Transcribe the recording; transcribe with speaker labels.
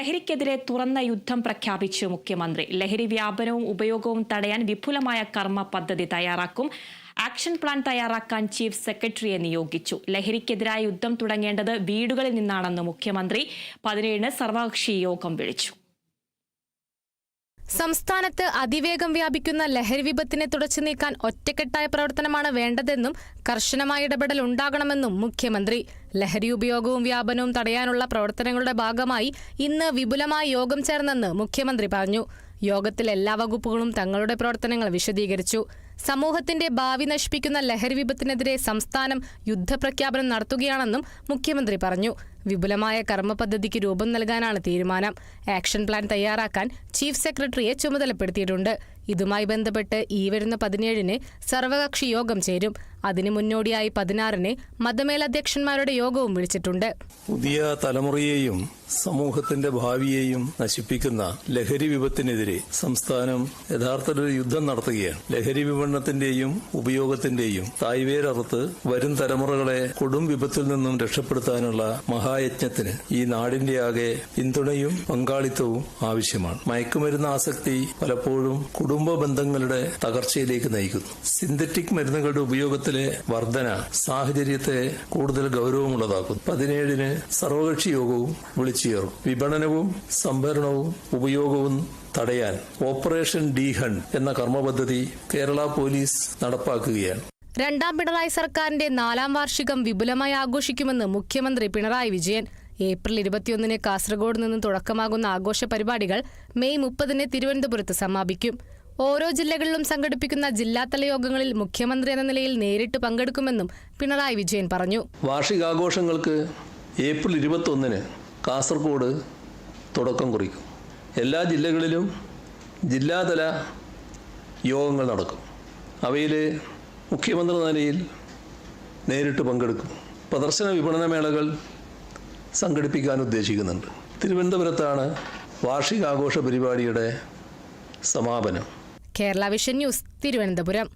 Speaker 1: ലഹരിക്കെതിരെ തുറന്ന യുദ്ധം പ്രഖ്യാപിച്ചു മുഖ്യമന്ത്രി. ലഹരി വ്യാപനവും ഉപയോഗവും തടയാൻ വിപുലമായ കർമ്മ പദ്ധതി തയ്യാറാക്കും. ആക്ഷൻ പ്ലാൻ തയ്യാറാക്കാൻ ചീഫ് സെക്രട്ടറിയെ നിയോഗിച്ചു. ലഹരിക്കെതിരായ യുദ്ധം തുടങ്ങേണ്ടത് വീടുകളിൽ നിന്നാണെന്ന് മുഖ്യമന്ത്രി 17-ന് സർവകക്ഷി യോഗം വിളിച്ചു.
Speaker 2: സംസ്ഥാനത്ത് അതിവേഗം വ്യാപിക്കുന്ന ലഹരി വിപത്തിനെ തുടച്ചു നീക്കാൻ ഒറ്റക്കെട്ടായ പ്രവർത്തനമാണ് വേണ്ടതെന്നും കർശനമായ ഇടപെടൽ ഉണ്ടാകണമെന്നും മുഖ്യമന്ത്രി. ലഹരി ഉപയോഗവും വ്യാപനവും തടയാനുള്ള പ്രവർത്തനങ്ങളുടെ ഭാഗമായി ഇന്ന് വിപുലമായ യോഗം ചേർന്നെന്ന് മുഖ്യമന്ത്രി പറഞ്ഞു. യോഗത്തിൽ എല്ലാ വകുപ്പുകളും തങ്ങളുടെ പ്രവർത്തനങ്ങൾ വിശദീകരിച്ചു. സമൂഹത്തിന്റെ ഭാവി നശിപ്പിക്കുന്ന ലഹരി വിപത്തിനെതിരെ സംസ്ഥാനം യുദ്ധപ്രഖ്യാപനം നടത്തുകയാണെന്നും മുഖ്യമന്ത്രി പറഞ്ഞു. വിപുലമായ കർമ്മ പദ്ധതിക്ക് രൂപം നൽകാനാണ് തീരുമാനം. ആക്ഷൻ പ്ലാൻ തയ്യാറാക്കാൻ ചീഫ് സെക്രട്ടറിയെ ചുമതലപ്പെടുത്തിയിട്ടുണ്ട്. ഇതുമായി ബന്ധപ്പെട്ട് ഈ വരുന്ന 17-ന് സർവകക്ഷി യോഗം ചേരും. അതിന് മുന്നോടിയായി 16-ന് മതമേലധ്യക്ഷന്മാരുടെ യോഗവും വിളിച്ചിട്ടുണ്ട്.
Speaker 3: പുതിയ തലമുറയെയും സമൂഹത്തിന്റെ ഭാവിയെയും നശിപ്പിക്കുന്ന ലഹരി വിപത്തിനെതിരെ സംസ്ഥാനം യഥാർത്ഥത്തിൽ ഒരു യുദ്ധം നടത്തുകയാണ്. ലഹരി വിപണനത്തിന്റെയും ഉപയോഗത്തിന്റെയും തായ്വേരറുത്ത് വരും തലമുറകളെ കൊടും വിപത്തിൽ നിന്നും രക്ഷപ്പെടുത്താനുള്ള മഹായജ്ഞത്തിന് ഈ നാടിന്റെ ആകെ പിന്തുണയും പങ്കാളിത്തവും ആവശ്യമാണ്. മയക്കുമരുന്ന് ആസക്തി പലപ്പോഴും കുടുംബ ബന്ധങ്ങളുടെ തകർച്ചയിലേക്ക് നയിക്കുന്നു. സിന്തറ്റിക് മരുന്നുകളുടെ ഉപയോഗത്തിലെ വർധന സാഹചര്യത്തെ കൂടുതൽ ഗൗരവമുള്ളതാക്കുന്നു. 17-ന് സർവകക്ഷി യോഗവും വിളിച്ചു ചേർക്കും. വിപണനവും സംഭരണവും ഉപയോഗവും തടയാൻ ഓപ്പറേഷൻ ഡി ഹണ്ട് എന്ന കർമ്മപദ്ധതി കേരള പോലീസ് നടപ്പാക്കുകയാണ്.
Speaker 2: രണ്ടാം പിണറായി സർക്കാരിന്റെ 4ാം വാർഷികം വിപുലമായി ആഘോഷിക്കുമെന്ന് മുഖ്യമന്ത്രി പിണറായി വിജയൻ. ഏപ്രിൽ 21-ന് കാസർഗോഡ് നിന്ന് തുടക്കമാകുന്ന ആഘോഷ പരിപാടികൾ മെയ് 30-ന് തിരുവനന്തപുരത്ത് സമാപിക്കും. ഓരോ ജില്ലകളിലും സംഘടിപ്പിക്കുന്ന ജില്ലാതല യോഗങ്ങളിൽ മുഖ്യമന്ത്രി എന്ന നിലയിൽ നേരിട്ട് പങ്കെടുക്കുമെന്നും പിണറായി വിജയൻ പറഞ്ഞു.
Speaker 3: വാർഷികാഘോഷങ്ങൾക്ക് ഏപ്രിൽ 21-ന് കാസർഗോഡ് തുടക്കം കുറിക്കും. എല്ലാ ജില്ലകളിലും ജില്ലാതല യോഗങ്ങൾ നടക്കും. അവയിൽ മുഖ്യമന്ത്രി നിലയിൽ നേരിട്ട് പങ്കെടുക്കും. പ്രദർശന വിപണന മേളകൾ സംഘടിപ്പിക്കാൻ ഉദ്ദേശിക്കുന്നുണ്ട്. തിരുവനന്തപുരത്താണ് വാർഷികാഘോഷ പരിപാടിയുടെ സമാപനം.
Speaker 2: Kerala vision news, Thiruvananthapuram.